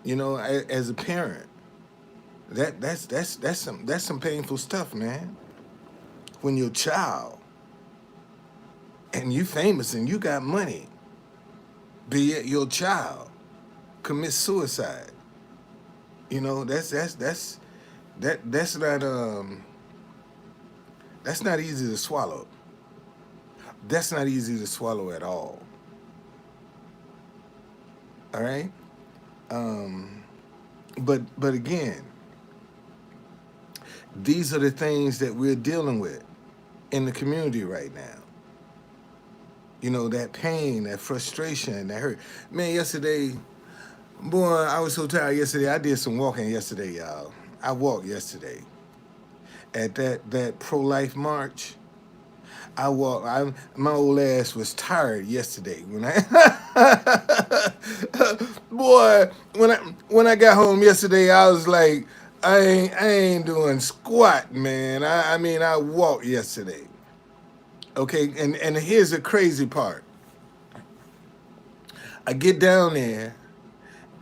You know, as a parent, that's some painful stuff, man. When your child and you famous and you got money, be it your child commits suicide. You know, that's not easy to swallow. That's not easy to swallow at all. All right. But again, these are the things that we're dealing with in the community right now. You know, that pain, that frustration, that hurt. Man, yesterday, boy, I was so tired yesterday. I did some walking yesterday, y'all. I walked yesterday at that pro life march. I walked. My old ass was tired yesterday when boy, when I got home yesterday, I was like, I ain't doing squat, man. I mean, I walked yesterday. Okay, and here's the crazy part. I get down there,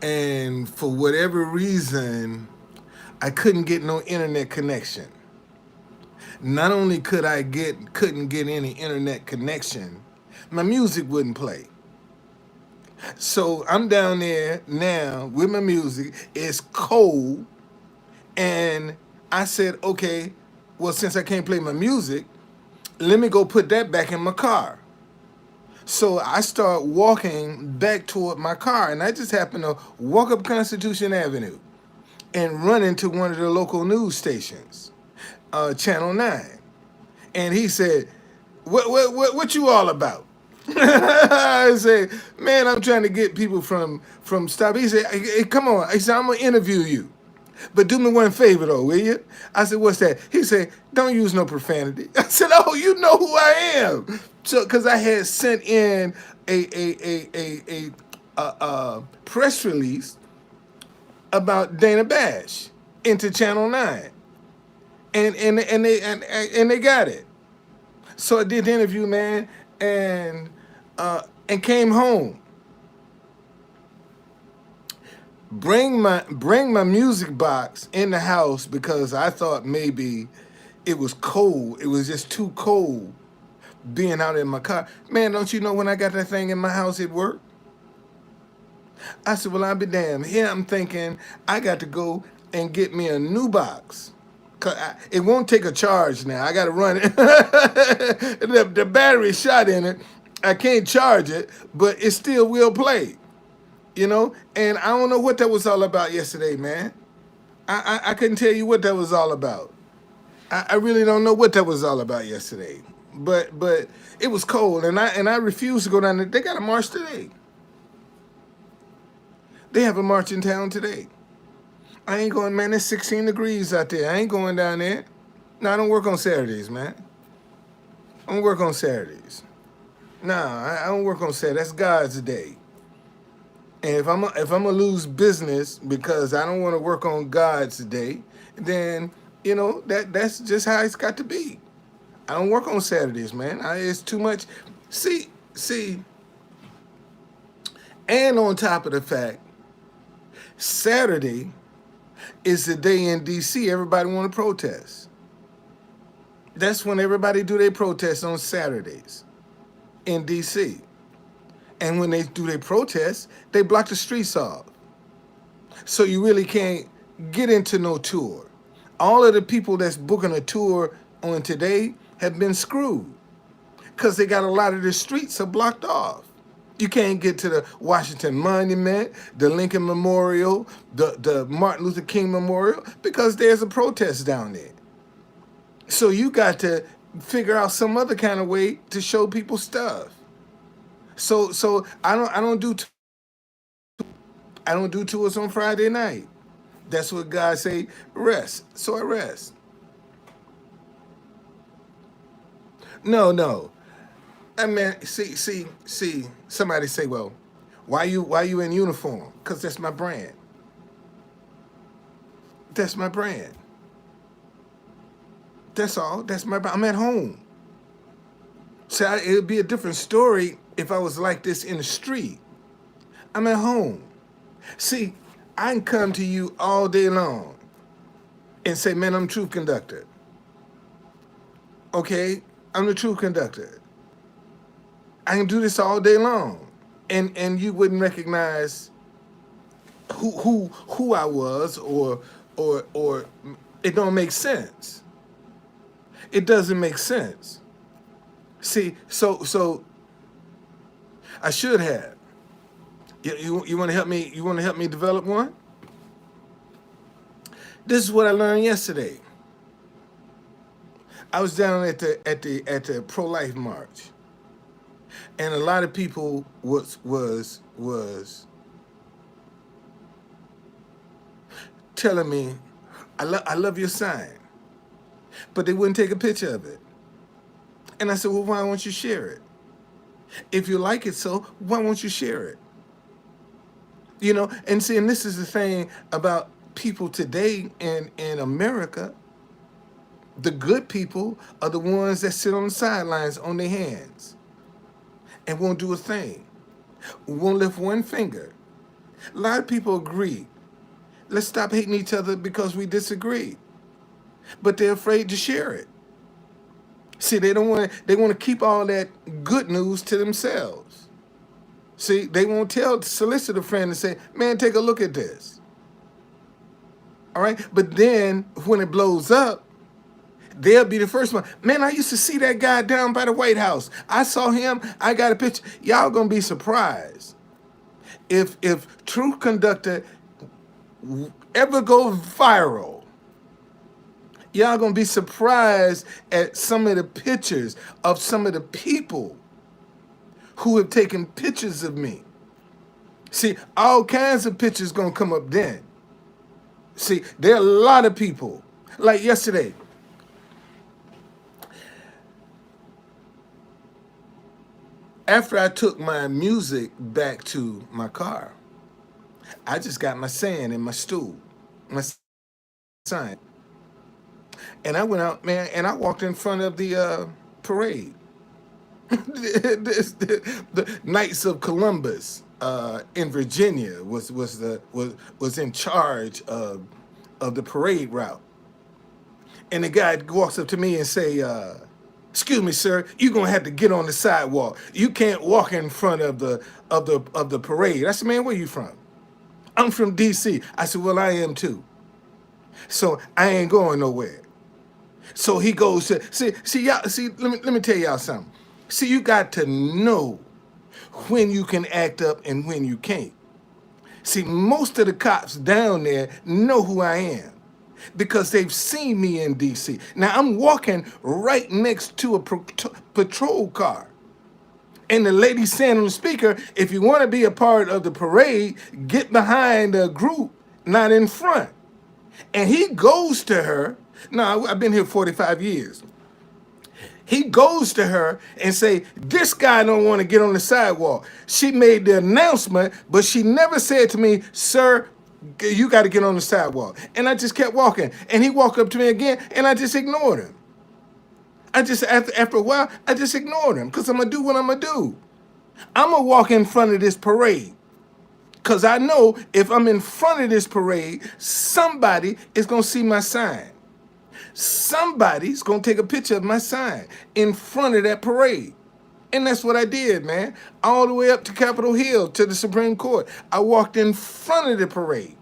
and for whatever reason, I couldn't get no internet connection. Not only couldn't get any internet connection, my music wouldn't play. So I'm down there now with my music. It's cold, and I said, okay, well, since I can't play my music, let me go put that back in my car. So I start walking back toward my car, and I just happened to walk up Constitution Avenue and run into one of the local news stations, Channel 9. And he said, what you all about? I said, man, I'm trying to get people from stop. He said, hey, come on. He said, I'm gonna interview you. But do me one favor though, will you? I said, what's that? He said, don't use no profanity. I said, oh, you know who I am. So, because I had sent in a press release about Dana Bash into Channel 9. And they got it. So I did the interview, man, and came home. Bring my music box in the house because I thought maybe it was cold. It was just too cold being out in my car. Man, don't you know when I got that thing in my house, it worked? I said, well, I'll be damned. Here I'm thinking I got to go and get me a new box. It won't take a charge now. I got to run it. The battery shot in it. I can't charge it, but it still will play. You know? And I don't know what that was all about yesterday, man. I couldn't tell you what that was all about. I really don't know what that was all about yesterday. But it was cold, and I refused to go down there. They got a march today. They have a march in town today. I ain't going, man. It's 16 degrees out there. I ain't going down there. No, I don't work on Saturdays, man. I don't work on Saturdays. Nah, I don't work on Saturdays. That's God's day. And if I'm gonna lose business because I don't want to work on God's day, then that's just how it's got to be. I don't work on Saturdays, man. It's too much. See, and on top of the fact, Saturday is the day in D.C. everybody want to protest. That's when everybody do their protest on Saturdays in D.C. And when they do their protest, they block the streets off. So you really can't get into no tour. All of the people that's booking a tour on today have been screwed because they got a lot of the streets are blocked off. You can't get to the Washington Monument, the Lincoln Memorial, the Martin Luther King Memorial, because there's a protest down there. So you got to figure out some other kind of way to show people stuff. So I don't do tours on Friday night. That's what God say, rest. So I rest. No. I mean, see. Somebody say, well, why you in uniform? Because that's my brand. That's my brand. That's all. That's my. I'm at home. So it'd be a different story if I was like this in the street. I'm at home. See, I can come to you all day long and say, man, I'm truth conductor. Okay? I'm the truth conductor. I can do this all day long. And you wouldn't recognize who I was, or it don't make sense. It doesn't make sense. See, so I should have. You want to help me? You want to help me develop one? This is what I learned yesterday. I was down at the pro-life march, and a lot of people was telling me, I love your sign, but they wouldn't take a picture of it. And I said, well, why won't you share it? If you like it so, why won't you share it? You know, and see, and this is the thing about people today in America. The good people are the ones that sit on the sidelines on their hands and won't do a thing, won't lift one finger. A lot of people agree. Let's stop hating each other because we disagree. But they're afraid to share it. See, they want to keep all that good news to themselves. See, they won't solicit a friend and say, man, take a look at this. All right? But then when it blows up, they'll be the first one. Man, I used to see that guy down by the White House. I saw him. I got a picture. Y'all gonna be surprised if Truth Conductor ever go viral. Y'all gonna be surprised at some of the pictures of some of the people who have taken pictures of me. See, all kinds of pictures gonna come up then. See, there are a lot of people. Like yesterday, after I took my music back to my car, I just got my sand in my stool, my sign. And I went out, man, and I walked in front of the parade. The Knights of Columbus in Virginia was in charge of the parade route. And the guy walks up to me and say, excuse me, sir, you're gonna have to get on the sidewalk. You can't walk in front of the parade. I said, man, where you from? I'm from DC. I said, well, I am too. So I ain't going nowhere. So he goes to y'all. See, let me tell y'all something. See, you got to know when you can act up and when you can't. See, most of the cops down there know who I am because they've seen me in DC. Now I'm walking right next to a patrol car. And the lady saying on the speaker, if you want to be a part of the parade, get behind a group, not in front. And he goes to her. Now, I've been here 45 years. He goes to her and say, this guy don't want to get on the sidewalk. She made the announcement, but she never said to me, sir, you got to get on the sidewalk. And I just kept walking. And he walked up to me again, and I just ignored him. After a while, I just ignored him because I'm going to do what I'm going to do. I'm going to walk in front of this parade because I know if I'm in front of this parade, somebody is going to see my sign. Somebody's going to take a picture of my sign in front of that parade. And that's what I did, man. All the way up to Capitol Hill to the Supreme Court. I walked in front of the parade.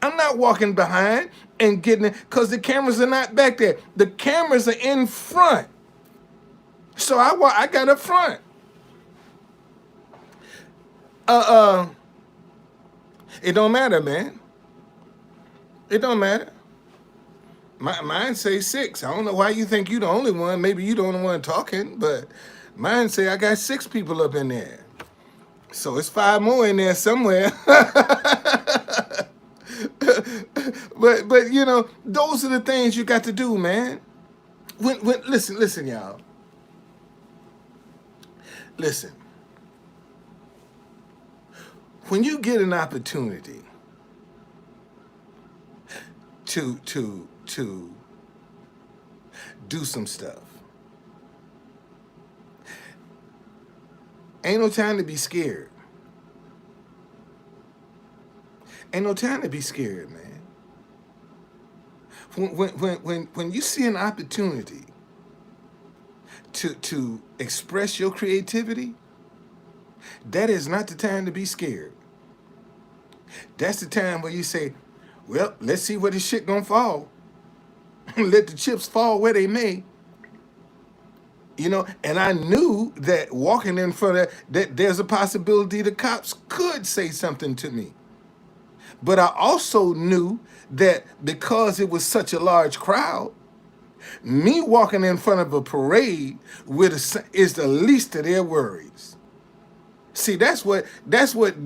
I'm not walking behind and getting it because the cameras are not back there. The cameras are in front. So I got up front. It don't matter, man. It don't matter. Mine say 6. I don't know why you think you the only one. Maybe you the only one talking, but mine say I got 6 people up in there. So it's 5 more in there somewhere. But you know, those are the things you got to do, man. Listen, y'all. Listen. When you get an opportunity to do some stuff, ain't no time to be scared. Ain't no time to be scared, man. When you see an opportunity to express your creativity, that is not the time to be scared. That's the time where you say, well, let's see where this shit gonna fall. Let the chips fall where they may. And I knew that walking in front of that, there's a possibility the cops could say something to me. But I also knew that because it was such a large crowd, me walking in front of a parade is the least of their worries. See, that's what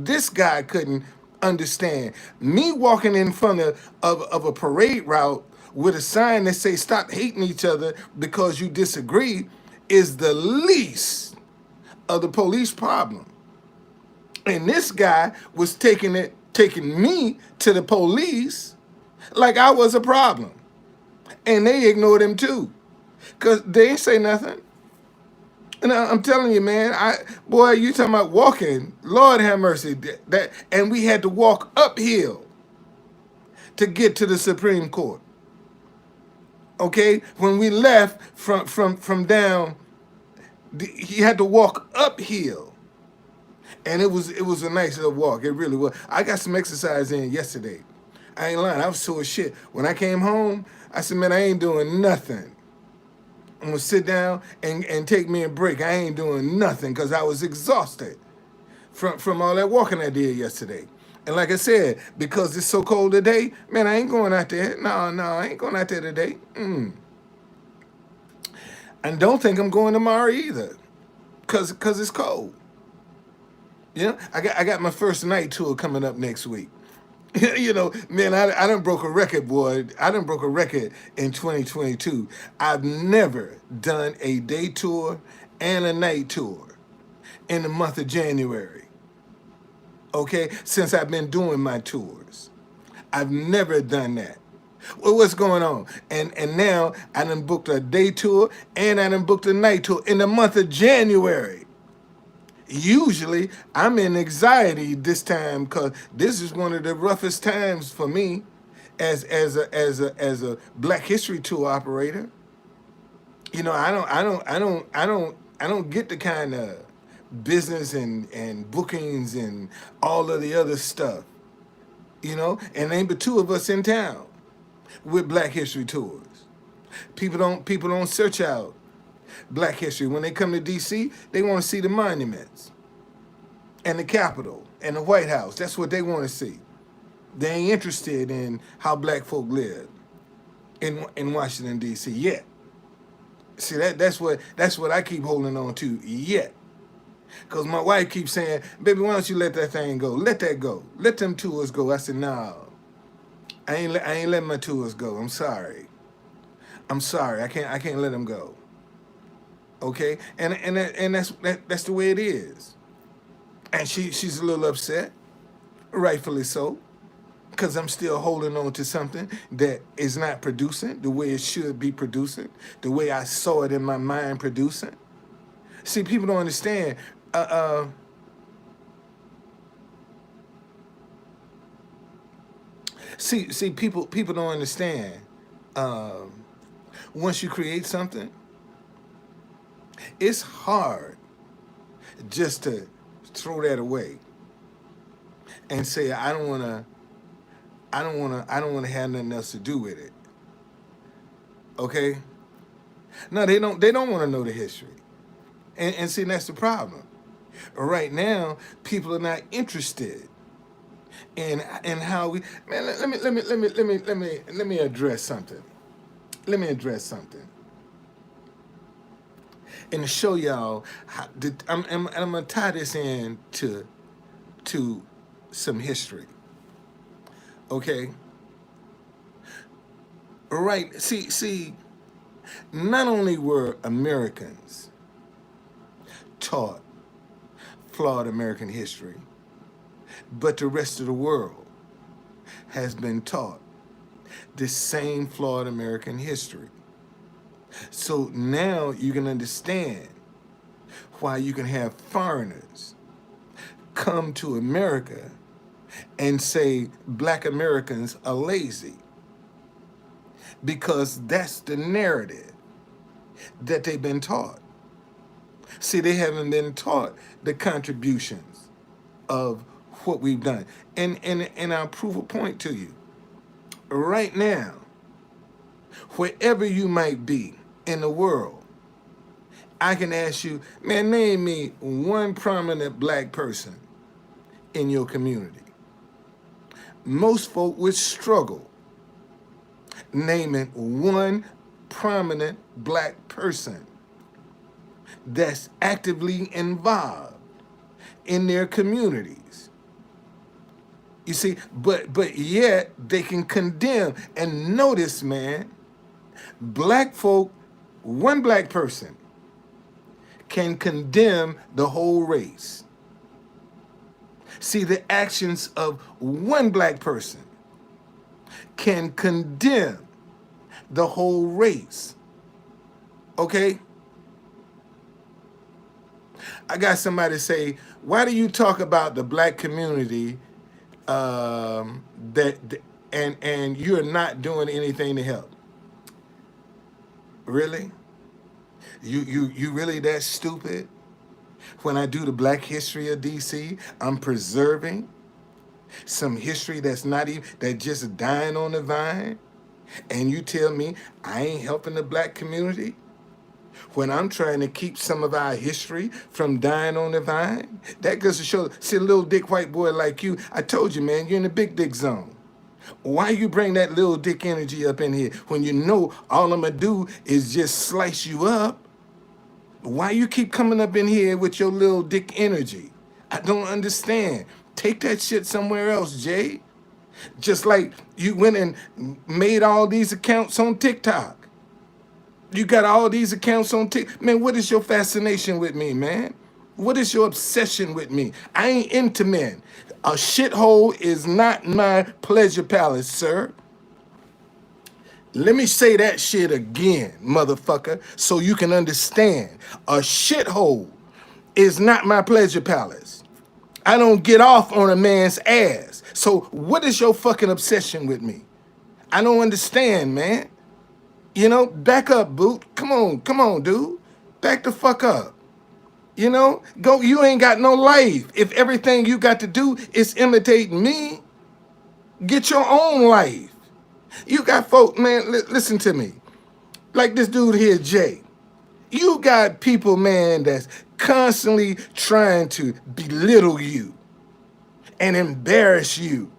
this guy couldn't understand. Me walking in front of a parade route with a sign that say "Stop hating each other because you disagree" is the least of the police problem. And this guy was taking me to the police like I was a problem. And they ignored him too. Cause they ain't say nothing. And I'm telling you, man, boy, you talking about walking. Lord have mercy. And we had to walk uphill to get to the Supreme Court. Okay? When we left from down, he had to walk uphill. And it was a nice little walk. It really was. I got some exercise in yesterday. I ain't lying. I was sore as shit. When I came home, I said, man, I ain't doing nothing. I'm gonna sit down and take me a break. I ain't doing nothing because I was exhausted from all that walking I did yesterday. And like I said, because it's so cold today, man, I ain't going out there. No, I ain't going out there today. And don't think I'm going tomorrow either, cause it's cold. I got my first night tour coming up next week. Man, I done broke a record, boy. I done broke a record in 2022. I've never done a day tour and a night tour in the month of January. Okay, since I've been doing my tours, I've never done that. Well, what's going on? And now I done booked a day tour and I done booked a night tour in the month of January. Usually I'm in anxiety this time because this is one of the roughest times for me as a Black History Tour operator. I don't get the kind of business and bookings and all of the other stuff. And ain't but two of us in town with Black History Tours. People don't search out Black history. When they come to DC, they want to see the monuments and the Capitol and the White House. That's what they want to see. They ain't interested in how black folk live in Washington D.C. yet. See, that's what I keep holding on to yet. Because my wife keeps saying, baby, why don't you let that thing go? Let that go. Let them tours go. I said, no, I ain't letting my tours go. I'm sorry. I can't let them go. Okay, and that's the way it is. And she's a little upset, rightfully so, because I'm still holding on to something that is not producing the way it should be producing, the way I saw it in my mind producing. See, people don't understand. See, people don't understand. Once you create something, it's hard just to throw that away and say I don't want to have nothing else to do with it. Okay? No, they don't want to know the history. And see, that's the problem. Right now, people are not interested in how we, man, let me address something. Let me address something. And to show y'all I'm gonna tie this in to some history. Okay? Right. See, not only were Americans taught flawed American history, but the rest of the world has been taught this same flawed American history. So now you can understand why you can have foreigners come to America and say black Americans are lazy because that's the narrative that they've been taught. See, they haven't been taught the contributions of what we've done. And I'll prove a point to you. Right now, wherever you might be in the world, I can ask you, man, name me one prominent black person in your community. Most folk would struggle naming one prominent black person that's actively involved in their communities. You see, but yet they can condemn. And notice, man, black folk, one black person can condemn the whole race. See, the actions of one black person can condemn the whole race. Okay? I got somebody say, why do you talk about the black community and you're not doing anything to help? Really? You really that stupid? When I do the Black History of DC, I'm preserving some history that's not even, that just dying on the vine, and you tell me I ain't helping the black community when I'm trying to keep some of our history from dying on the vine? That goes to show, see, a little dick white boy like you, I told you, man, you're in the big dick zone. Why you bring that little dick energy up in here when you know all I'm gonna do is just slice you up? Why you keep coming up in here with your little dick energy? I don't understand. Take that shit somewhere else, Jay. Just like you went and made all these accounts on TikTok. You got all these accounts on TikTok. Man, what is your fascination with me, man? What is your obsession with me? I ain't into men. A shithole is not my pleasure palace, sir. Let me say that shit again, motherfucker, so you can understand. A shithole is not my pleasure palace. I don't get off on a man's ass. So what is your fucking obsession with me? I don't understand, man. You know, back up, Boot. Come on, dude. Back the fuck up. You know, go. You ain't got no life. If everything you got to do is imitate me, get your own life. You got folk, man, listen to me. Like this dude here, Jay. You got people, man, that's constantly trying to belittle you and embarrass you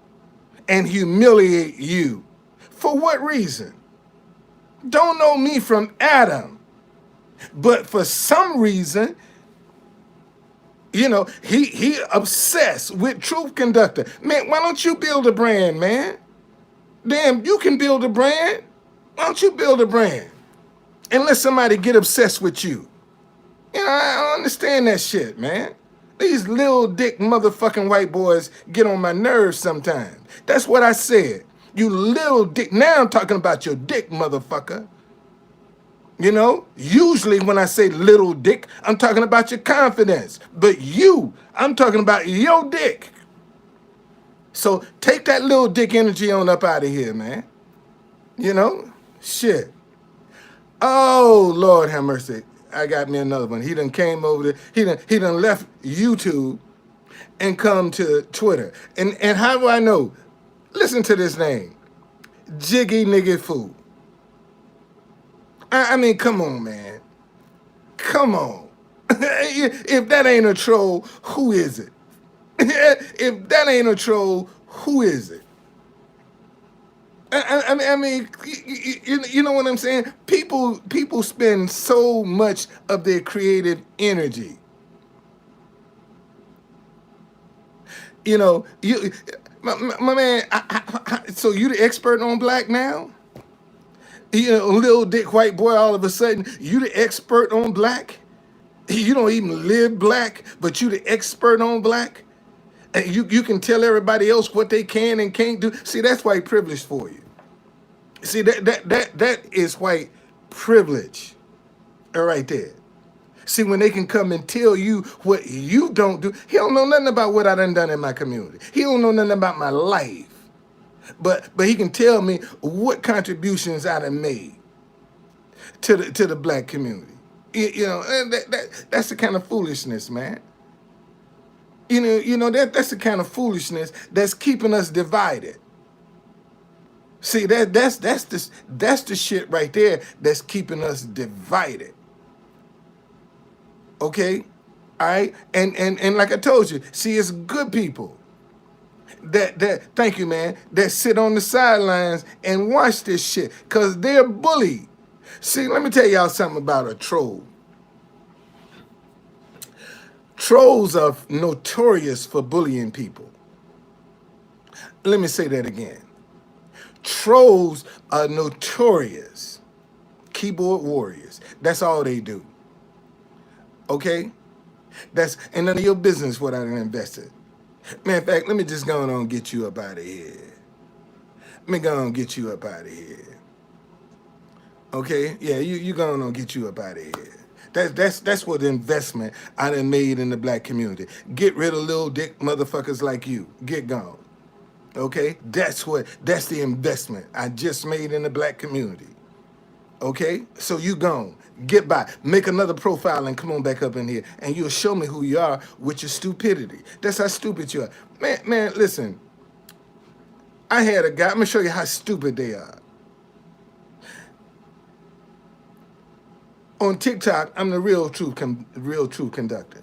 and humiliate you. For what reason? Don't know me from Adam. But for some reason, you know, he obsessed with Truth Conductor. Man, why don't you build a brand, man? Damn, you can build a brand. Why don't you build a brand? And let somebody get obsessed with you. You know, I don't understand that shit, man. These little dick motherfucking white boys get on my nerves sometimes. That's what I said. You little dick. Now I'm talking about your dick, motherfucker. You know, usually when I say little dick, I'm talking about your confidence. But you, I'm talking about your dick. So take that little dick energy on up out of here, man. You know, shit. Oh, Lord have mercy. I got me another one. He done came over to, he done left YouTube and come to Twitter. And how do I know? Listen to this name. Jiggy Nigga Fool. I mean, come on, man. Come on. If that ain't a troll, who is it? If that ain't a troll, who is it? I mean, you know what I'm saying? People spend so much of their creative energy. You know, my man. So you the expert on black now? You know, little dick white boy. All of a sudden, you the expert on black. You don't even live black, but you the expert on black. And you can tell everybody else what they can and can't do. See, that's white privilege for you. See, that is white privilege right there. See, when they can come and tell you what you don't do, he don't know nothing about what I done in my community. He don't know nothing about my life. But he can tell me what contributions I done made to the black community. You know, and that's the kind of foolishness, man. That's the kind of foolishness that's keeping us divided. See, that's the shit right there that's keeping us divided. Okay? All right? And like I told you, see, it's good people that thank you, man, that sit on the sidelines and watch this shit because they're bullied. See, let me tell y'all something about a troll. Trolls are notorious for bullying people. Let me say that again. Trolls are notorious keyboard warriors. That's all they do. Okay? That's and none of your business what I done invested. Man, in fact, let me just go on and get you up out of here. Let me go on and get you up out of here. Okay? Yeah, you go on and get you up out of here. That's what the investment I done made in the black community. Get rid of little dick motherfuckers like you. Get gone. Okay? That's the investment I just made in the black community. Okay? So you gone. Get by. Make another profile and come on back up in here. And you'll show me who you are with your stupidity. That's how stupid you are. Man, listen. I had a guy. I'm going to show you how stupid they are. On TikTok, I'm the real truth conductor.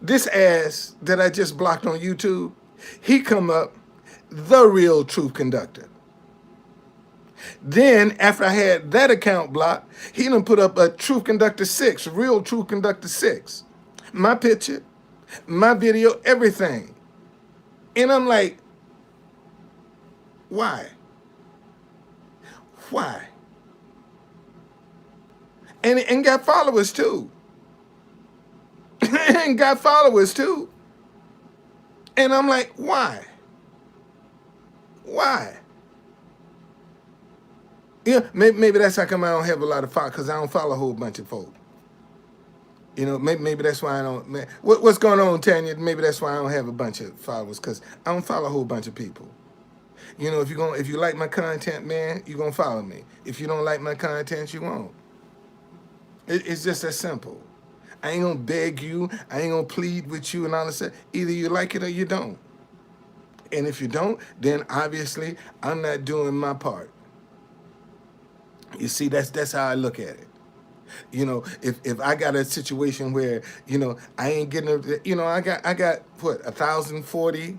This ass that I just blocked on YouTube, he come up, the real truth conductor. Then, after I had that account blocked, he done put up a Truth Conductor 6, Real Truth Conductor 6. My picture, my video, everything. And I'm like, why? Why? And got followers too. And got followers too. And I'm like, why? Why? Yeah, maybe that's how come I don't have a lot of followers, because I don't follow a whole bunch of folk. You know, maybe that's why I don't. Man, what's going on, Tanya? Maybe that's why I don't have a bunch of followers, because I don't follow a whole bunch of people. You know, if you like my content, man, you're gonna follow me. If you don't like my content, you won't. It's just that simple. I ain't gonna beg you. I ain't gonna plead with you and all that stuff. Either you like it or you don't. And if you don't, then obviously I'm not doing my part. You see, that's how I look at it. You know, if I got a situation where, you know, I ain't getting, I got what, 1,040.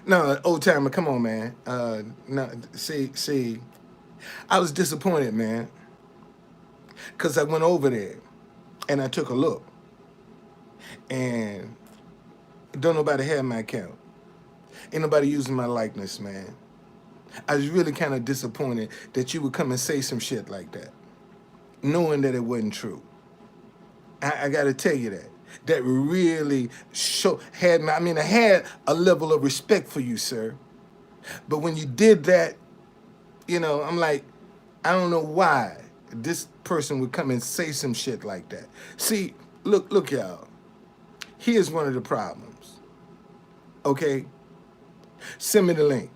No, old timer, come on, man. No, see, I was disappointed, man, because I went over there and I took a look, and don't nobody have my account. Ain't nobody using my likeness, man. I was really kind of disappointed that you would come and say some shit like that, knowing that it wasn't true. I got to tell you that. That really I had a level of respect for you, sir. But when you did that, I'm like, I don't know why this person would come and say some shit like that. See, look, y'all. Here's one of the problems. Okay? Send me the link.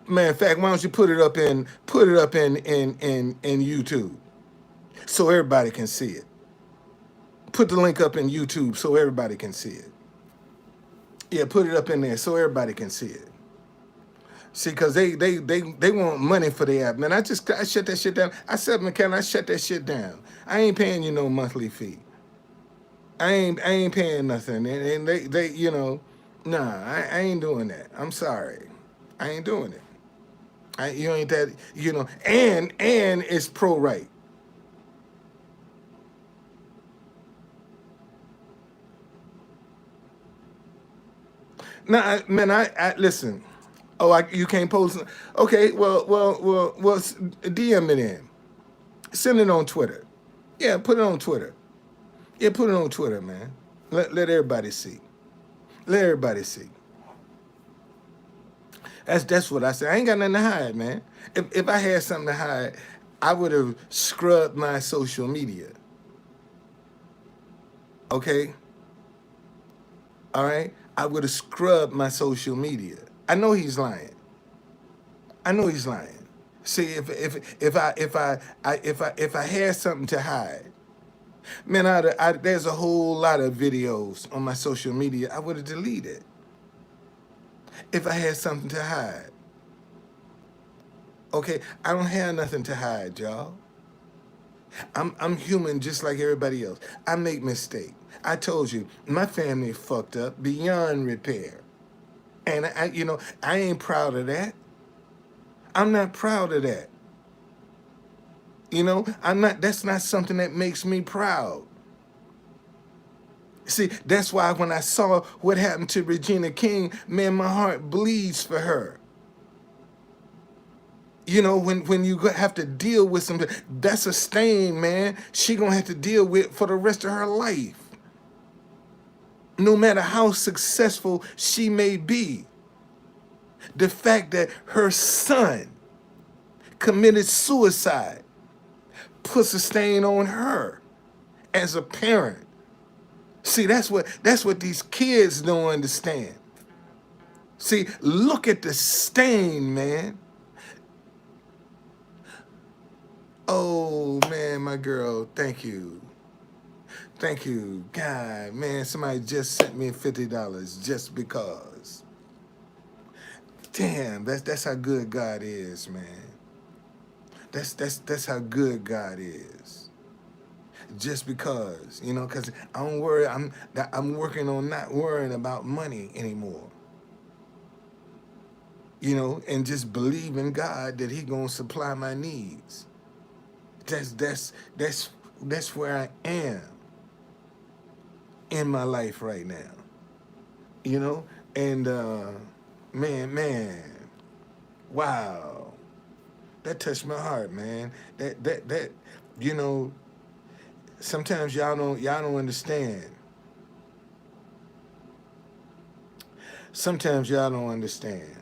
Man, in fact, why don't you put it up in YouTube so everybody can see it. Put the link up in YouTube so everybody can see it. Yeah, put it up in there so everybody can see it. See, because they want money for the app. Man, I shut that shit down. I said, McKenna, I shut that shit down. I ain't paying you no monthly fee. I ain't paying nothing. And they nah, I ain't doing that. I'm sorry. I ain't doing it. You ain't that, and it's pro-right. Now, man, I listen. Oh, you can't post. Okay, well, DM it in. Send it on Twitter. Yeah, put it on Twitter. Yeah, put it on Twitter, man. Let everybody see. Let everybody see. That's what I said. I ain't got nothing to hide, man. If I had something to hide, I would have scrubbed my social media. Okay? All right? I would have scrubbed my social media. I know he's lying. I know he's lying. See, if I had something to hide, man, there's a whole lot of videos on my social media I would have deleted if I had something to hide. Okay, I don't have nothing to hide, y'all. I'm human just like everybody else. I make mistakes. I told you, my family fucked up beyond repair. And I ain't proud of that. I'm not proud of that. I'm not, that's not something that makes me proud. See, that's why when I saw what happened to Regina King, man, my heart bleeds for her. When you have to deal with something, that's a stain, man. She gonna have to deal with for the rest of her life. No matter how successful she may be, the fact that her son committed suicide puts a stain on her as a parent. See, that's what these kids don't understand. See, look at the stain, man. Oh man, my girl, thank you. Thank you. God, man, somebody just sent me $50 just because. Damn, that's how good God is, man. That's how good God is. Just because, because I don't worry. I'm working on not worrying about money anymore. And just believe in God that He gonna supply my needs. That's where I am in my life right now. And man, wow, that touched my heart, man. That sometimes y'all don't understand. Sometimes y'all don't understand.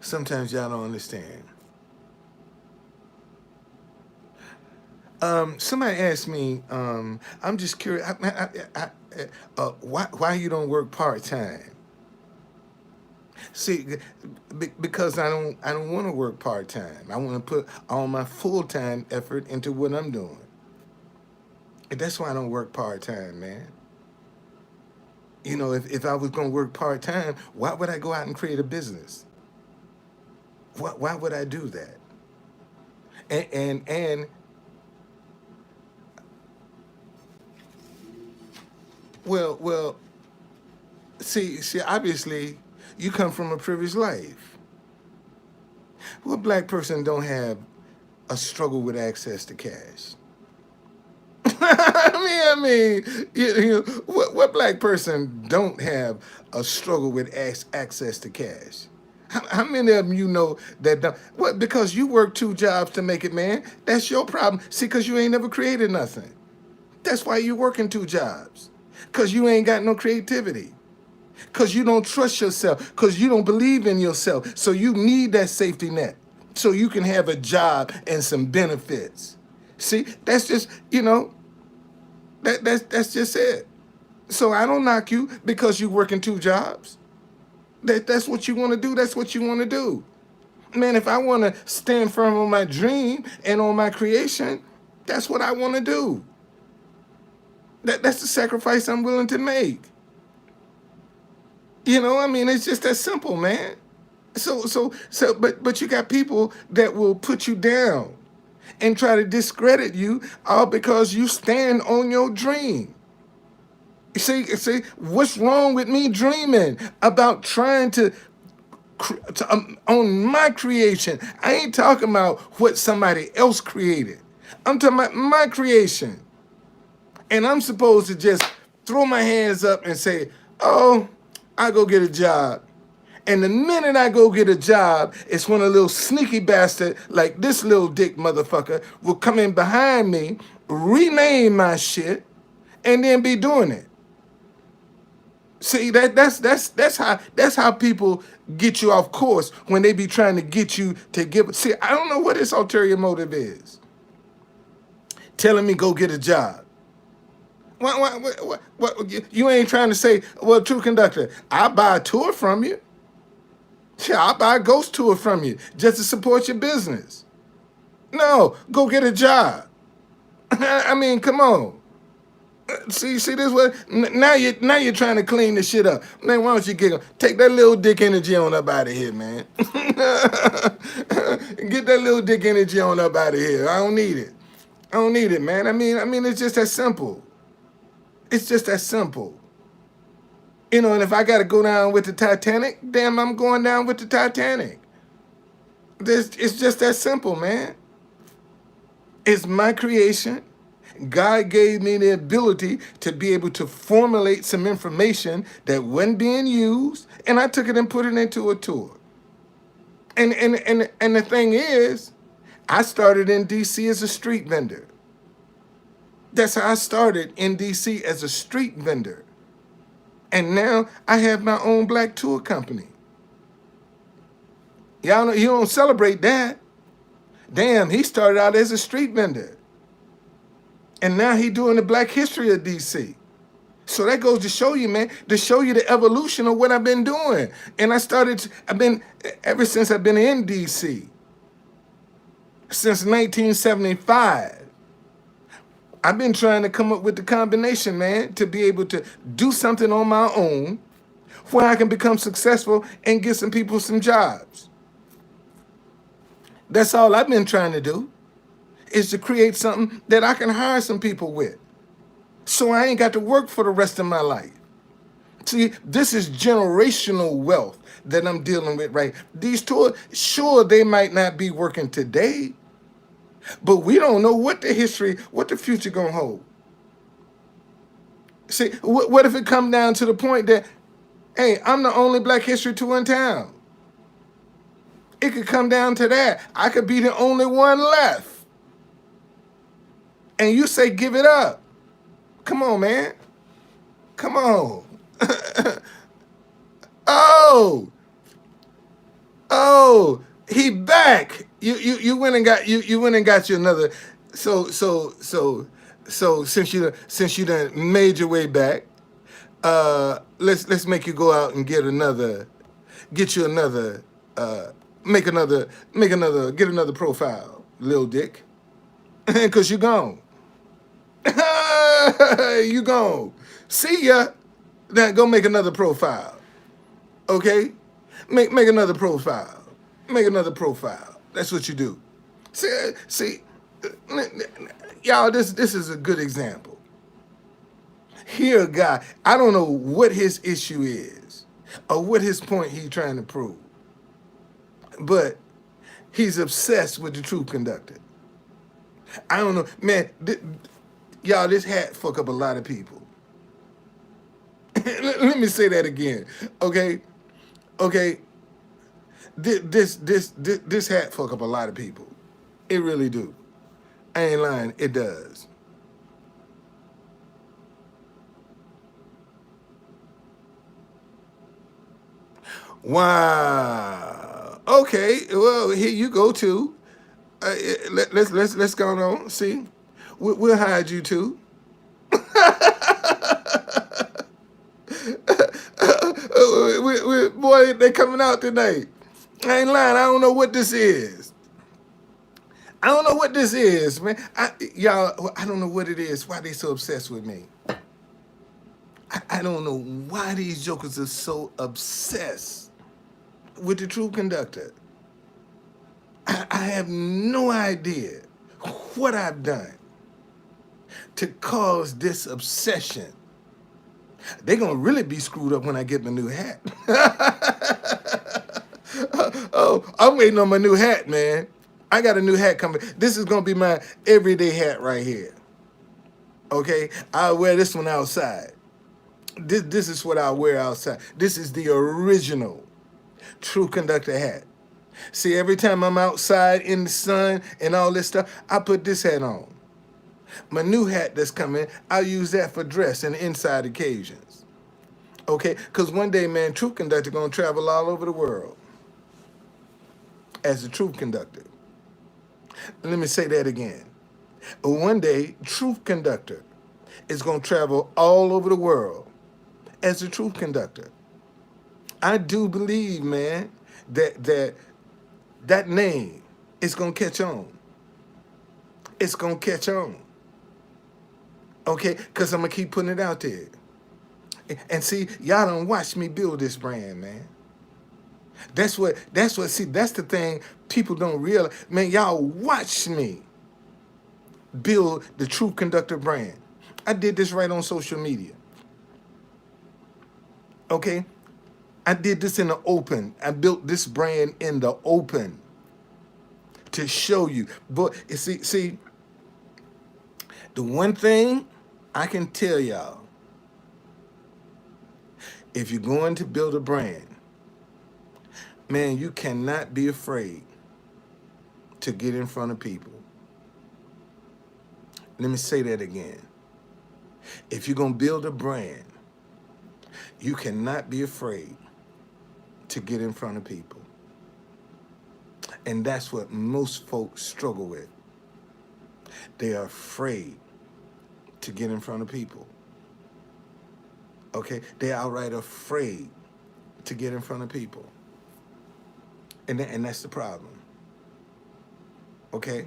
Sometimes y'all don't understand. Somebody asked me, I'm just curious, why you don't work part-time? See, because I don't want to work part-time. I want to put all my full-time effort into what I'm doing. And that's why I don't work part-time, man. If I was going to work part-time, why would I go out and create a business? Why would I do that? And well, see, obviously, you come from a privileged life. What black person don't have a struggle with access to cash? I mean, what black person don't have a struggle with access to cash? How many of them that don't? What? Because you work 2 jobs to make it, man. That's your problem. See, because you ain't never created nothing. That's why you working 2 jobs. Because you ain't got no creativity. Because you don't trust yourself. Because you don't believe in yourself. So you need that safety net. So you can have a job and some benefits. See, that's just, that's just it. So I don't knock you because you working 2 jobs. That's what you want to do. That's what you want to do. Man, if I want to stand firm on my dream and on my creation, that's what I want to do. That's the sacrifice I'm willing to make. It's just that simple, man. But you got people that will put you down and try to discredit you all because you stand on your dream. See, what's wrong with me dreaming about trying to on my creation? I ain't talking about what somebody else created. I'm talking about my creation. And I'm supposed to just throw my hands up and say, oh, I go get a job And the minute I go get a job, it's when a little sneaky bastard like this little dick motherfucker will come in behind me, rename my shit, and then be doing it. See, that's how people get you off course when they be trying to get you to give. See, I don't know what his ulterior motive is. Telling me go get a job. What you ain't trying to say, well, True Conductor, I'll buy a tour from you. Yeah, I'll buy a ghost tour from you just to support your business. No, go get a job. I mean, come on. See this what now you're trying to clean the shit up. Man, why don't you take that little dick energy on up out of here, man. Get that little dick energy on up out of here. I don't need it. I don't need it, man. I mean, it's just that simple. It's just that simple. You know, and if I gotta go down with the Titanic, damn, I'm going down with the Titanic. It's just that simple, man. It's my creation. God gave me the ability to be able to formulate some information that wasn't being used, and I took it and put it into a tour. And the thing is, I started in DC as a street vendor. That's how I started in DC, as a street vendor. And now I have my own black tour company. Y'all know, you don't celebrate that. Damn, he started out as a street vendor. And now he doing the Black History of DC. So that goes to show you, man, to show you the evolution of what I've been doing. And ever since I've been in DC, since 1975, I've been trying to come up with the combination, man, to be able to do something on my own where I can become successful and get some people some jobs. That's all I've been trying to do, is to create something that I can hire some people with, so I ain't got to work for the rest of my life. See, this is generational wealth that I'm dealing with, right? These tours, sure, they might not be working today, but we don't know what the future gonna hold. See, what if it come down to the point that, hey, I'm the only Black History tour in town? It could come down to that. I could be the only one left. And you say, give it up. Come on, man. Come on. Oh, he back. You went and got you another. So since you done made your way back, let's make you go out and get another get another profile, Lil Dick. Cause you gone. You gone. See ya. Now go make another profile. Okay? Make another profile. Make another profile. That's what you do. See, y'all, this is a good example. Here a guy, I don't know what his issue is or what his point he's trying to prove, but he's obsessed with the Truth Conductor. I don't know, man. Y'all, this hat fuck up a lot of people. Let me say that again, okay? This hat fuck up a lot of people. It really do. I ain't lying. It does. Wow. Okay. Well, here you go too. Let's go on. See, we'll hide you too. Boy, they coming out tonight. I ain't lying. I don't know what this is. I don't know what this is, man. Y'all, I don't know what it is. Why they so obsessed with me? I don't know why these jokers are so obsessed with the Truth Conductor. I have no idea what I've done to cause this obsession. They're going to really be screwed up when I get my new hat. Oh, I'm waiting on my new hat, man. I got a new hat coming. This is going to be my everyday hat right here. Okay? I'll wear this one outside. This is what I'll wear outside. This is the original True Conductor hat. See, every time I'm outside in the sun and all this stuff, I put this hat on. My new hat that's coming, I'll use that for dress and inside occasions. Okay? Because one day, man, True Conductor going to travel all over the world as a Truth Conductor. Let me say that again. One day, Truth Conductor is going to travel all over the world as a Truth Conductor. I do believe, man, that name is going to catch on. It's going to catch on. Okay? Because I'm going to keep putting it out there. And see, y'all don't watch me build this brand, man. That's see, that's the thing people don't realize. Man, y'all watch me build the True Conductor brand. I did this right on social media. Okay? I did this in the open. I built this brand in the open to show you. But you see, the one thing I can tell y'all, if you're going to build a brand, man, you cannot be afraid to get in front of people. Let me say that again. If you're going to build a brand, you cannot be afraid to get in front of people. And that's what most folks struggle with. They are afraid to get in front of people. Okay? They're outright afraid to get in front of people. And that's the problem. Okay?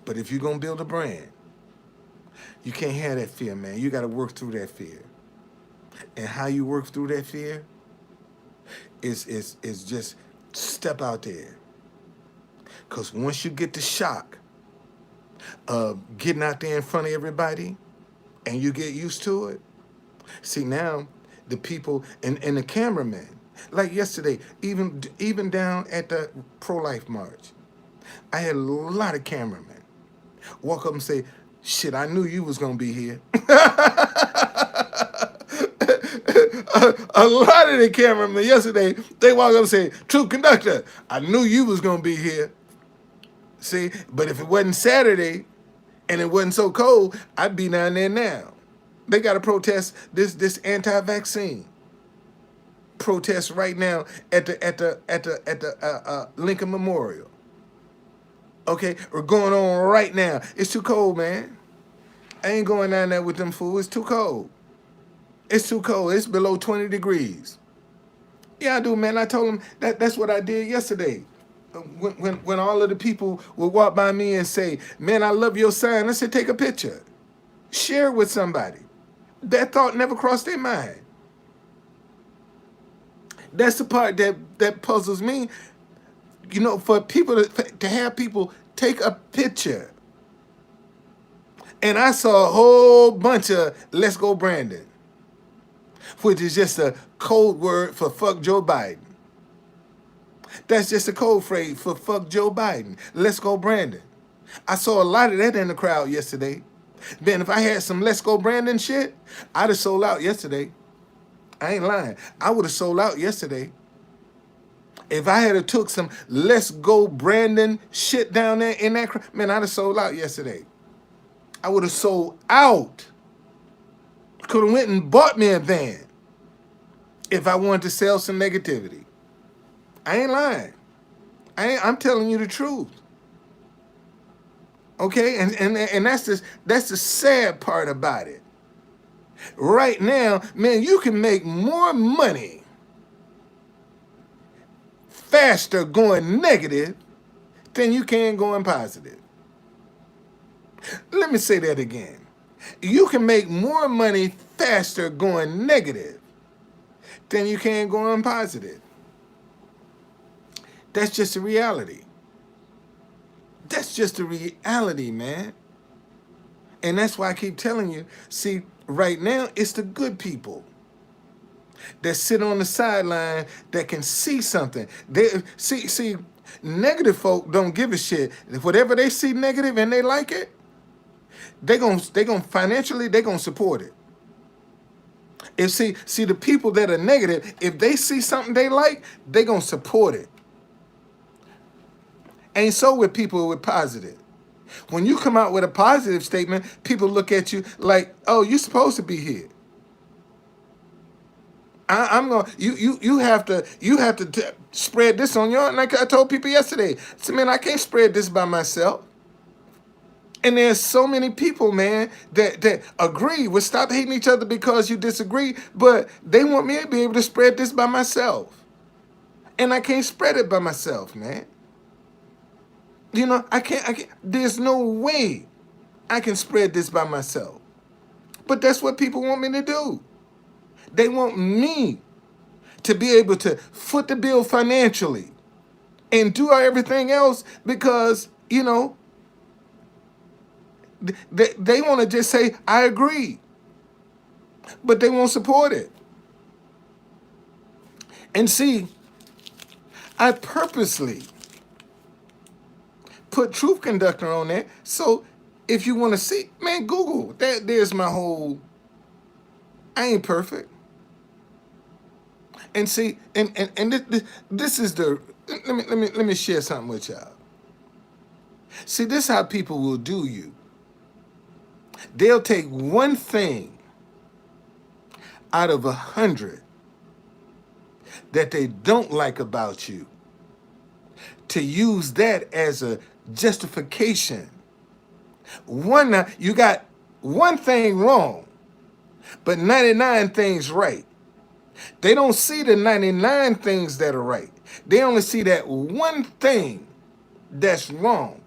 But if you're going to build a brand, you can't have that fear, man. You got to work through that fear. And how you work through that fear is just step out there. Because once you get the shock of getting out there in front of everybody and you get used to it, see now the people and the cameramen, like yesterday, even down at the pro-life march, I had a lot of cameramen walk up and say, shit, I knew you was going to be here. A lot of the cameramen yesterday, they walk up and say, True Conductor, I knew you was going to be here. See, but if it wasn't Saturday and it wasn't so cold, I'd be down there now. They got to protest this anti-vaccine protest right now at the Lincoln Memorial. Okay, we're going on right now. It's too cold, man. I ain't going down there with them fools. It's too cold. It's too cold. It's below 20 degrees. Yeah, I do, man. I told them that's what I did yesterday. When all of the people would walk by me and say, man, I love your sign, I said, take a picture. Share it with somebody. That thought never crossed their mind. That's the part that puzzles me. You know, for people to have people take a picture. And I saw a whole bunch of Let's Go Brandon, which is just a code word for fuck Joe Biden. That's just a code phrase for fuck Joe Biden. Let's Go Brandon. I saw a lot of that in the crowd yesterday. Man, if I had some Let's Go Brandon shit, I'd have sold out yesterday. I ain't lying. I would have sold out yesterday. If I had took some Let's Go Brandon shit down there in that crowd, man, I'd have sold out yesterday. I would have sold out. Could have went and bought me a van if I wanted to sell some negativity. I ain't lying. I'm telling you the truth. Okay, and that's the sad part about it. Right now, man, you can make more money faster going negative than you can going positive. Let me say that again. You can make more money faster going negative than you can going positive. That's just the reality. That's just the reality, man. And that's why I keep telling you, see, right now, it's the good people that sit on the sideline that can see something. They see, negative folk don't give a shit. Whatever they see negative and they like it, they gonna financially, they gonna support it. If see the people that are negative, if they see something they like, they gonna support it. Ain't so with people with positive. When you come out with a positive statement, people look at you like, "Oh, you're supposed to be here." I'm gonna you have to spread this on your. Like I told people yesterday, I said, man, I can't spread this by myself. And there's so many people, man, that agree. We stop hating each other because you disagree, but they want me to be able to spread this by myself, and I can't spread it by myself, man. You know, I can't. I can't. There's no way I can spread this by myself. But that's what people want me to do. They want me to be able to foot the bill financially and do everything else because, you know, they want to just say, I agree, but they won't support it. And see, I purposely put Truth Conductor on there. So if you want to see, man, Google. There's my whole, I ain't perfect. And see, and this is the, let me share something with y'all. See, this is how people will do you. They'll take one thing out of 100 that they don't like about you to use that as a justification. You got one thing wrong, but 99 things right. They don't see the 99 things that are right. They only see that one thing that's wrong.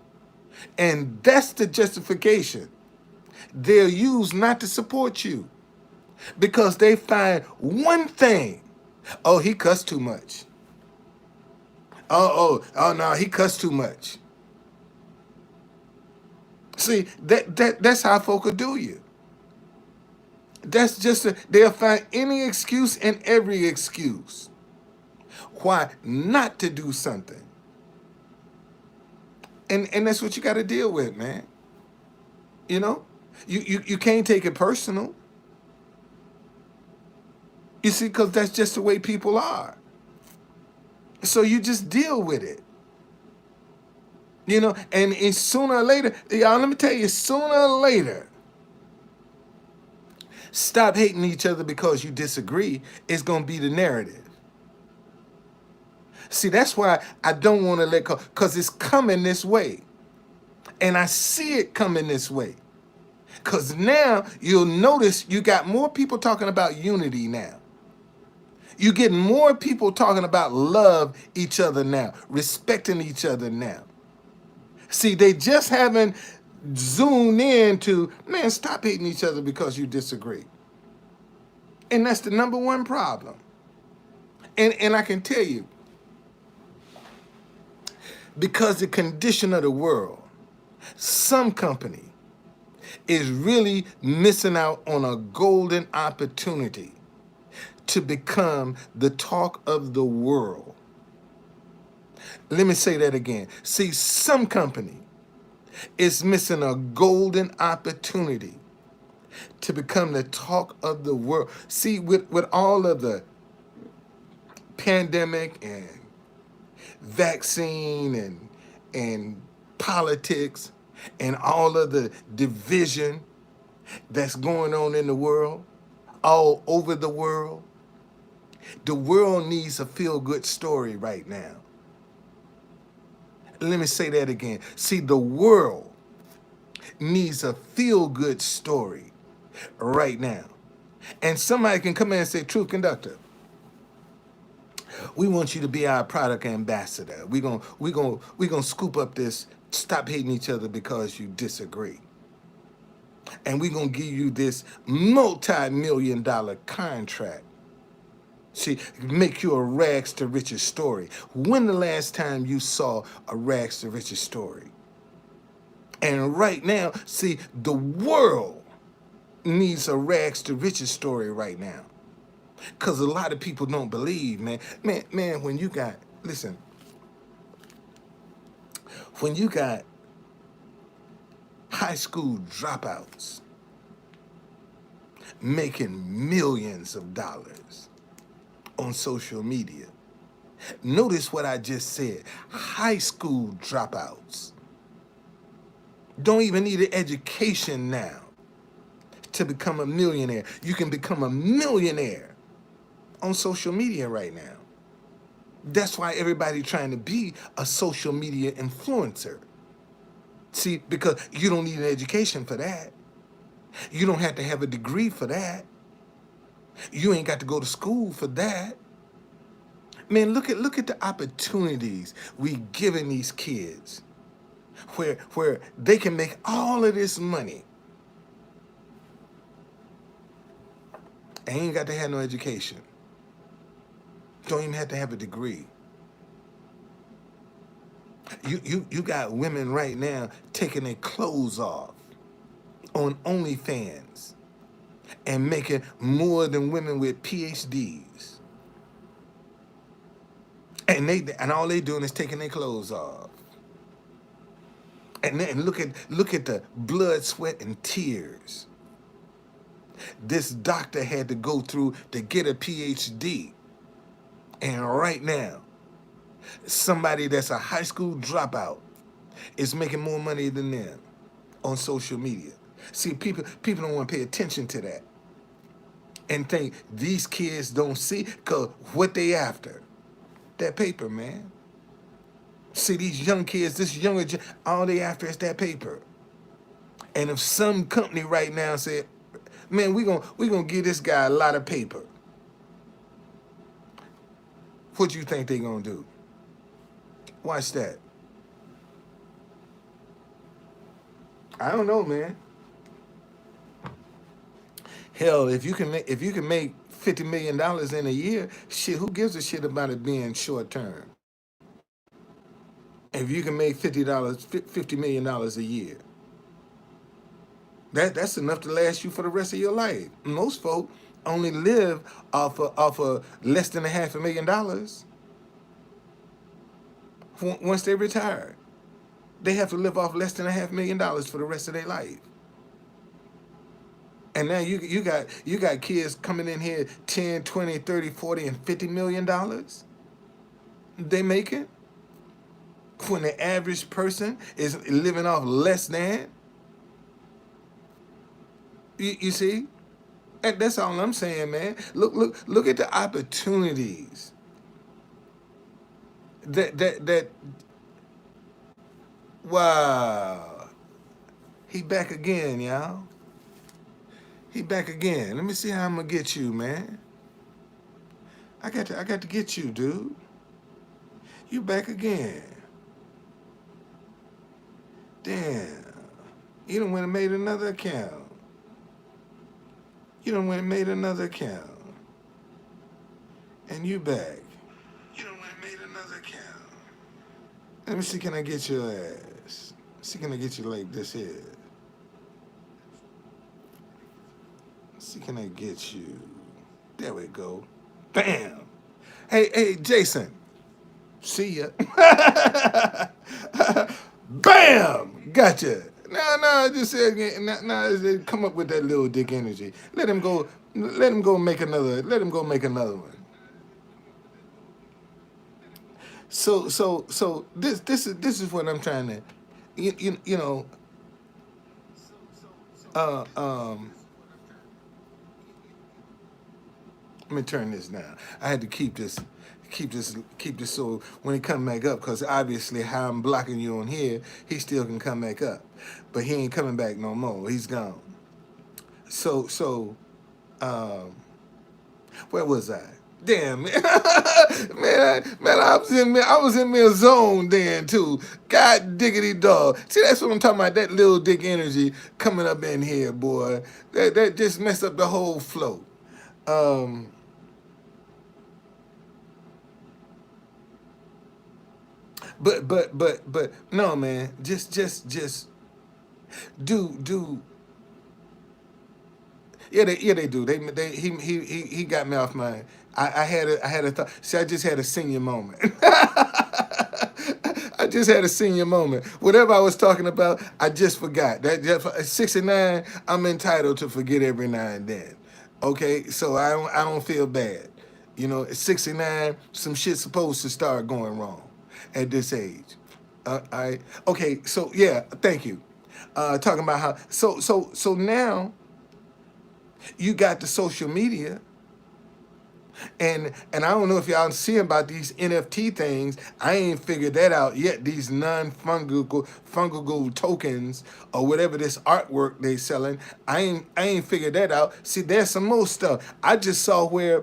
And that's the justification they'll use not to support you because they find one thing. Oh, he cussed too much. Oh no, he cussed too much. See, that's how folk will do you. That's just they'll find any excuse and every excuse why not to do something. And that's what you got to deal with, man. You know? You can't take it personal. You see, because that's just the way people are. So you just deal with it. You know, and sooner or later, y'all, let me tell you, sooner or later, stop hating each other because you disagree is going to be the narrative. See, that's why I don't want to let go, because it's coming this way. And I see it coming this way. Because now you'll notice you got more people talking about unity now. You're getting more people talking about love each other now, respecting each other now. See, they just haven't zoomed in to, man, stop hating each other because you disagree. And that's the number one problem. And I can tell you, because the condition of the world, some company is really missing out on a golden opportunity to become the talk of the world. Let me say that again. See, some company is missing a golden opportunity to become the talk of the world. See, with all of the pandemic and vaccine and politics and all of the division that's going on in the world, all over the world needs a feel-good story right now. Let me say that again. See, the world needs a feel-good story right now. And somebody can come in and say, Truth Conductor, we want you to be our product ambassador. We're gonna scoop up this, stop hating each other because you disagree. And we're gonna give you this multi-million-dollar contract. See, make you a rags to riches story. When the last time you saw a rags to riches story? And right now, see, the world needs a rags to riches story right now. Because a lot of people don't believe, man. Man, when you got, listen, when you got high school dropouts making millions of dollars on social media. Notice what I just said. High school dropouts don't even need an education now to become a millionaire. You can become a millionaire on social media right now. That's why everybody's trying to be a social media influencer. See, because you don't need an education for that. You don't have to have a degree for that. You ain't got to go to school for that. Man, look at the opportunities we giving these kids where they can make all of this money. They ain't got to have no education. Don't even have to have a degree. You got women right now taking their clothes off on OnlyFans and making more than women with PhDs. And all they doing is taking their clothes off. And then look at the blood, sweat, and tears this doctor had to go through to get a PhD. And right now, somebody that's a high school dropout is making more money than them on social media. See, people don't want to pay attention to that and think these kids don't see, because what they after? That paper, man. See, these young kids, all they after is that paper. And if some company right now said, man, we gonna give this guy a lot of paper, what you think they gonna do? Watch that. I don't know, man. Hell, if you can make $50 million in a year, shit, who gives a shit about it being short term? If you can make $50 million a year, that's enough to last you for the rest of your life. Most folk only live off of less than $500,000 once they retire. They have to live off less than $500,000 for the rest of their life. And now you got kids coming in here 10, 20, 30, 40, and $50 million they making, when the average person is living off less than. You see? And that's all I'm saying, man. Look at the opportunities that wow. He back again, y'all. He back again. Let me see how I'm gonna get you, man. I got to get you, dude. You back again. Damn. You done went and made another account. You done went and made another account. And you back. You done went and made another account. Let me see, can I get your ass? See, can I get you like this here? See, can I get you? There we go. Bam. Hey, Jason. See ya. Bam! Gotcha. No, I just said, no, come up with that little dick energy. Let him go make another one. So this is what I'm trying to, you know, uh, um, let me turn this down. I had to keep this so when he come back up, because obviously how I'm blocking you on here, he still can come back up, but he ain't coming back no more. He's gone. So, where was I? Damn, man, I was in my zone then too. God diggity dog. See, that's what I'm talking about. That little dick energy coming up in here, boy. That just messed up the whole flow. But no, man. Just do. Yeah, they do. He got me off my. I had a thought. See, I just had a senior moment. I just had a senior moment. Whatever I was talking about, I just forgot. That just, at 69, I'm entitled to forget every now and then. Okay, so I don't feel bad. You know, at 69, some shit's supposed to start going wrong at this age. I okay, so yeah, thank you. Talking about how so now you got the social media, and I don't know if y'all see about these NFT things. I ain't figured that out yet. These non fungible tokens or whatever this artwork they selling. I ain't figured that out. See, there's some more stuff. I just saw where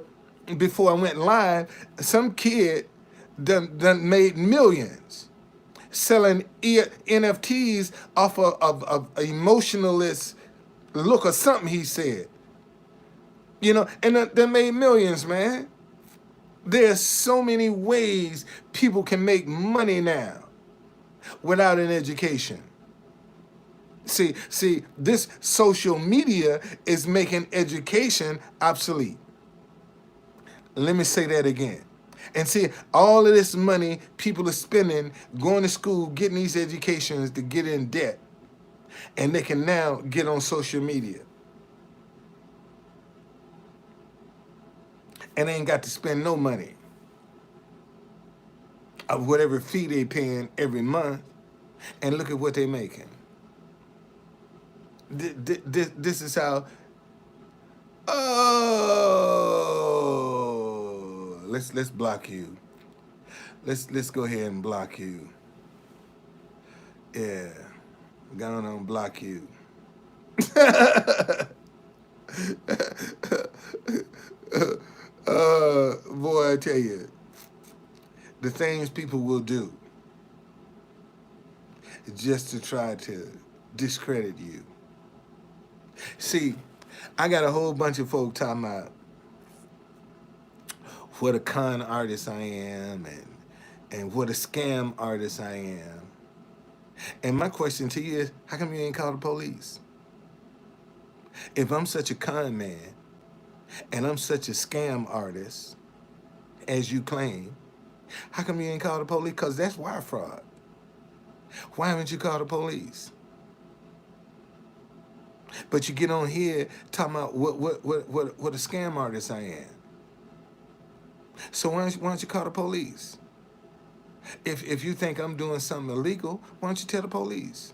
before I went live, some kid done made millions selling NFTs off of emotionalist look or something he said. You know, and they made millions, man. There's so many ways people can make money now without an education. See, this social media is making education obsolete. Let me say that again. And see, all of this money people are spending going to school, getting these educations to get in debt, and they can now get on social media. And they ain't got to spend no money of whatever fee they paying every month, and look at what they making. This is how. Oh, let's block you. Let's go ahead and block you. Yeah, go on and block you. Boy, I tell you, the things people will do just to try to discredit you. See, I got a whole bunch of folk talking about what a con artist I am and what a scam artist I am. And my question to you is, how come you ain't called the police? If I'm such a con man and I'm such a scam artist as you claim, how come you ain't called the police? Because that's wire fraud. Why haven't you called the police? But you get on here talking about what a scam artist I am. So why don't you call the police? If you think I'm doing something illegal, why don't you tell the police?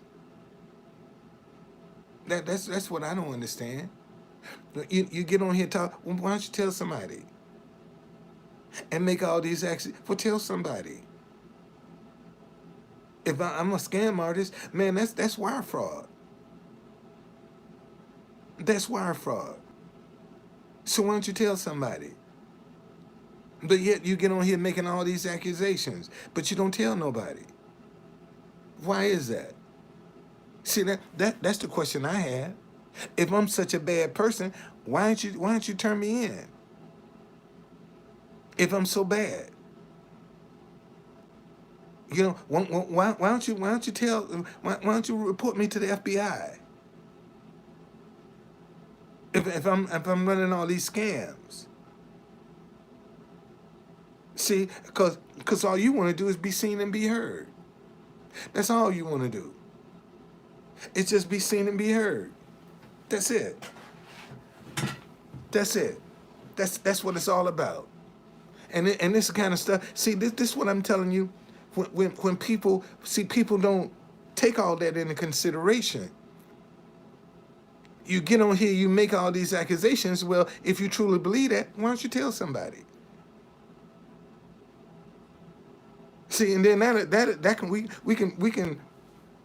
That's what I don't understand. You get on here talk. Well, why don't you tell somebody and make all these actions? Well, tell somebody. If I'm a scam artist, man, that's wire fraud. That's wire fraud. So why don't you tell somebody? But yet you get on here making all these accusations, but you don't tell nobody. Why is that? See that's the question I have. If I'm such a bad person, why don't you turn me in? If I'm so bad, you know, why don't you tell why don't you report me to the FBI if I'm running all these scams? See, because all you want to do is be seen and be heard. That's all you want to do. It's just be seen and be heard. That's it. That's it. That's what it's all about. And this kind of stuff. See, this is what I'm telling you. When people don't take all that into consideration. You get on here, you make all these accusations. Well, if you truly believe that, why don't you tell somebody? See, and then that can we can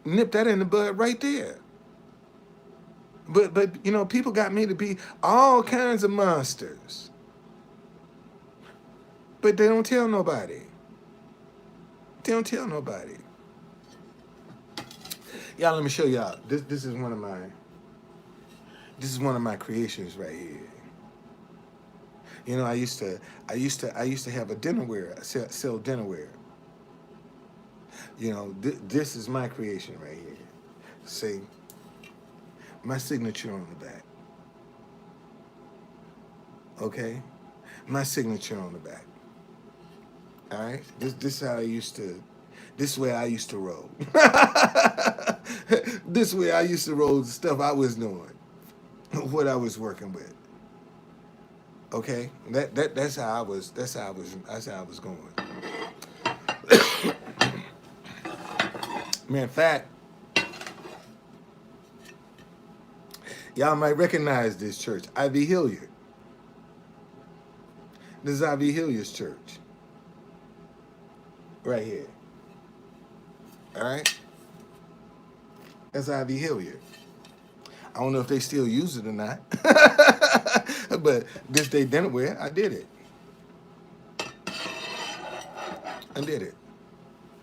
nip that in the bud right there. But you know, people got me to be all kinds of monsters, but they don't tell nobody. They don't tell nobody. Y'all, let me show y'all. This is one of my creations right here. You know, I used to have a dinnerware, sell dinnerware. You know, this is my creation right here. See, my signature on the back. Okay, my signature on the back. All right, this is how I used to. This way I used to roll. This way I used to roll the stuff I was doing, what I was working with. Okay, that's how I was. That's how I was going. Man, in fact, y'all might recognize this church, Ivy Hilliard. This is Ivy Hilliard's church, right here. All right, that's Ivy Hilliard. I don't know if they still use it or not, but this day dinnerware, I did it. I did it.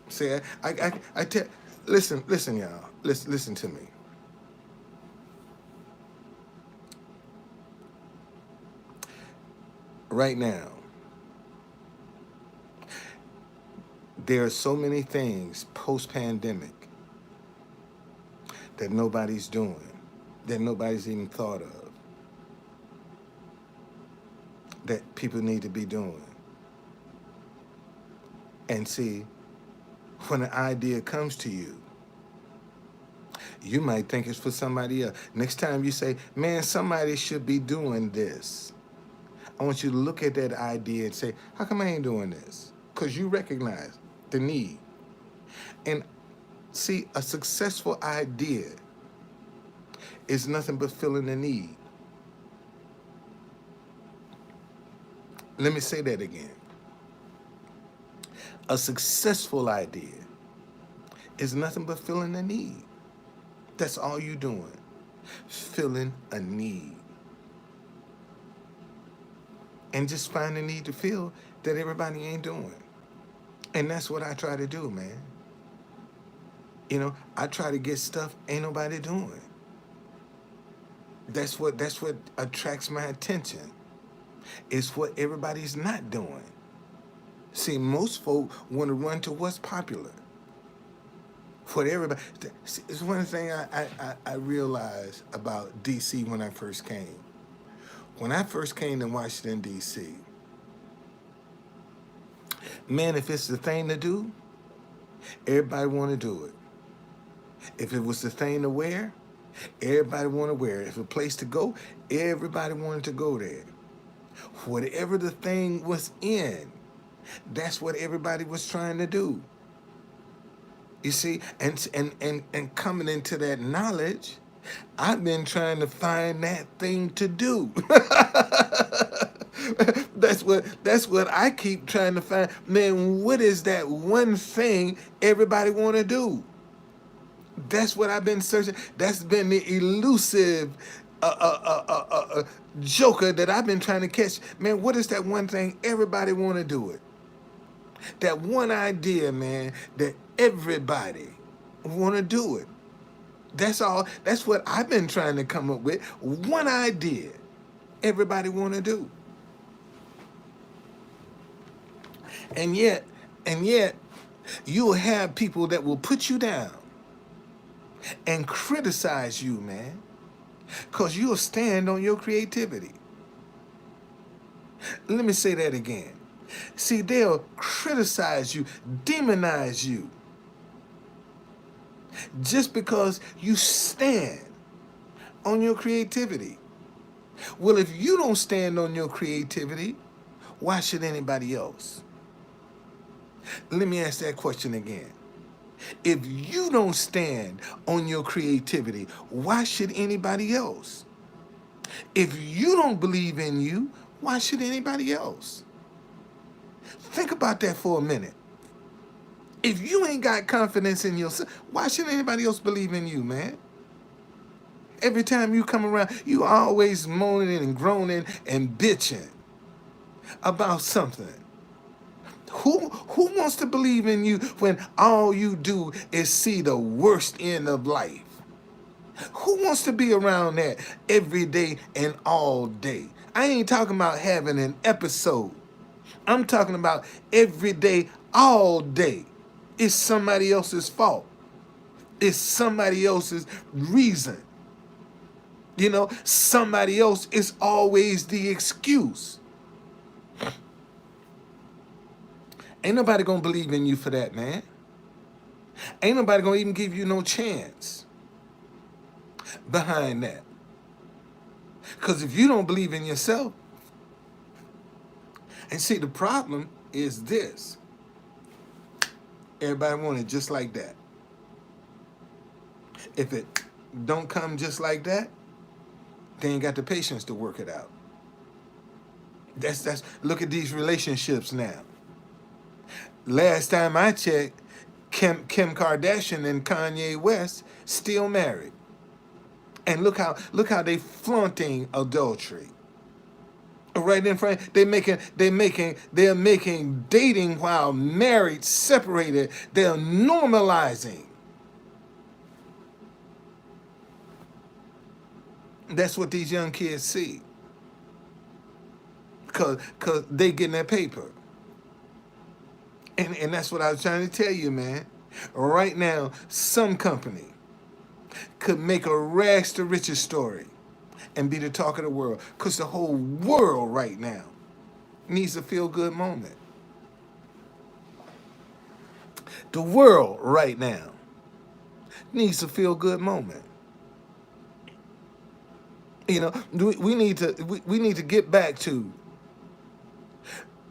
See, I tell. Listen, y'all. Listen to me. Right now, there are so many things post-pandemic that nobody's doing, that nobody's even thought of, that people need to be doing. And see, when an idea comes to you, you might think it's for somebody else. Next time you say, man, somebody should be doing this. I want you to look at that idea and say, how come I ain't doing this? Because you recognize the need. And see, a successful idea is nothing but filling the need. Let me say that again. A successful idea is nothing but filling a need. That's all you're doing. Filling a need. And just find a need to fill that everybody ain't doing. And that's what I try to do, man. You know, I try to get stuff ain't nobody doing. That's what attracts my attention. It's what everybody's not doing. See, most folk want to run to what's popular. For everybody. It's one thing I realized about D.C. when I first came. When I first came to Washington, D.C., man, if it's the thing to do, everybody want to do it. If it was the thing to wear, everybody want to wear it. If a place to go, everybody wanted to go there. Whatever the thing was in, that's what everybody was trying to do. You see, and coming into that knowledge, I've been trying to find that thing to do. That's what I keep trying to find. Man, what is that one thing everybody want to do? That's what I've been searching. That's been the elusive joker that I've been trying to catch. Man, what is that one thing everybody want to do it? That one idea, man, that everybody want to do it. That's all. That's what I've been trying to come up with. One idea everybody want to do. And yet, you'll have people that will put you down and criticize you, man, because you'll stand on your creativity. Let me say that again. See, they'll criticize you, demonize you, just because you stand on your creativity. Well, if you don't stand on your creativity, why should anybody else? Let me ask that question again. If you don't stand on your creativity, why should anybody else? If you don't believe in you, why should anybody else? Think about that for a minute. If you ain't got confidence in yourself, why should anybody else believe in you, man? Every time you come around, you always moaning and groaning and bitching about something. Who wants to believe in you when all you do is see the worst end of life? Who wants to be around that every day and all day? I ain't talking about having an episode. I'm talking about every day, all day. It's somebody else's fault. It's somebody else's reason. You know, somebody else is always the excuse. Ain't nobody gonna believe in you for that, man. Ain't nobody gonna even give you no chance behind that. Because if you don't believe in yourself, And see, the problem is this. Everybody want it just like that. If it don't come just like that, they ain't got the patience to work it out. That's look at these relationships now. Last time I checked, Kim Kardashian and Kanye West still married. And look how they flaunting adultery. Right in front, they're making dating while married, separated. They're normalizing. That's what these young kids see. Cause they getting that paper. And that's what I was trying to tell you, man. Right now, some company could make a rags to riches story and be the talk of the world. Because the whole world right now needs a feel-good moment. The world right now needs a feel-good moment. You know, we need to get back to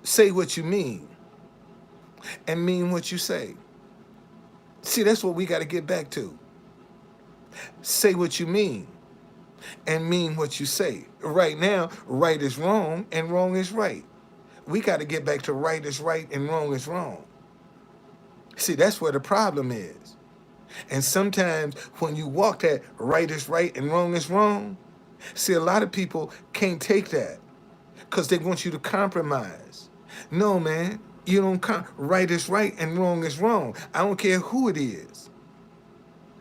say what you mean and mean what you say. See, that's what we got to get back to. Say what you mean and mean what you say. Right now, right is wrong and wrong is right. We got to get back to right is right and wrong is wrong. See, that's where the problem is. And sometimes when you walk that right is right and wrong is wrong, see, a lot of people can't take that because they want you to compromise. No, man, you don't right is right and wrong is wrong. I don't care who it is.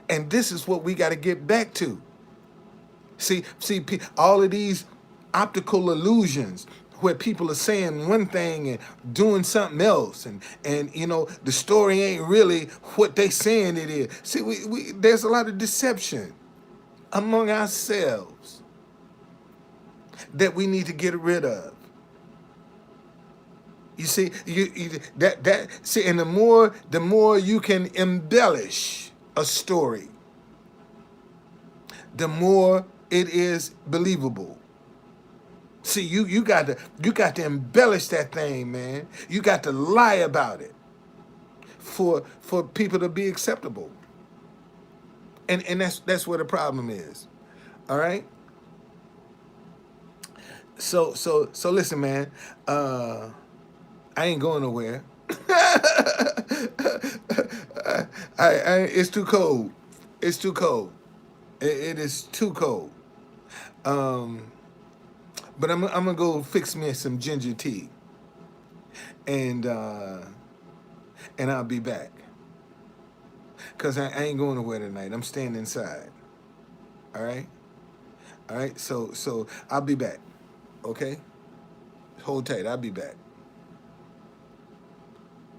And this is what we got to get back to. See, all of these optical illusions where people are saying one thing and doing something else, and you know the story ain't really what they saying it is. See, there's a lot of deception among ourselves that we need to get rid of. You see, see, and the more you can embellish a story, the more it is believable. See, you got to embellish that thing, man. You got to lie about it for people to be acceptable. And that's where the problem is. All right? So listen, man. I ain't going nowhere. It's too cold. It's too cold. It is too cold. But I'm gonna go fix me some ginger tea, and I'll be back. Cause I ain't going nowhere tonight. I'm staying inside. All right. All right. So I'll be back. Okay. Hold tight. I'll be back.